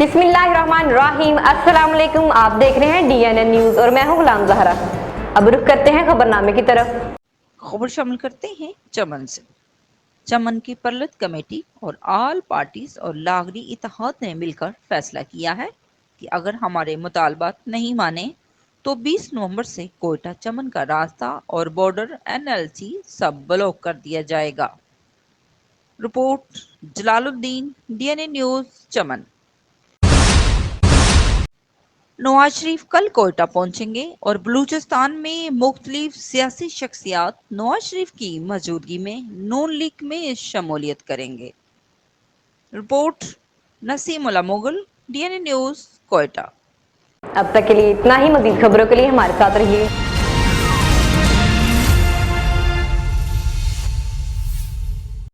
बिस्मिल्लाहिर्रहमानिर्रहीम। अस्सलाम वालेकुम। आप देख रहे हैं DNN न्यूज़ और मैं हूं गुलाम ज़हरा। अब रुख करते हैं खबरनामे की तरफ। खबर शामिल करते हैं चमन से। चमन की परलत कमेटी और ऑल पार्टीज और लागरी इत्तेहाद ने मिलकर फैसला किया है कि अगर हमारे मुतालबात नहीं माने तो 20 नवंबर से कोयटा चमन का रास्ता और बॉर्डर NLC सब ब्लॉक कर दिया जाएगा। रिपोर्ट जलालुद्दीन, DNA न्यूज़, चमन। नवाज शरीफ कल कोयटा पहुंचेंगे और बलूचिस्तान में मुख्तलिफ सियासी शख्सियात नवाज शरीफ की मौजूदगी में नून लीग में शमूलियत करेंगे। Report Naseemullah Mughal, DNA news, Quetta. अब तक के लिए इतना ही। मजीद खबरों के लिए हमारे साथ रहिए।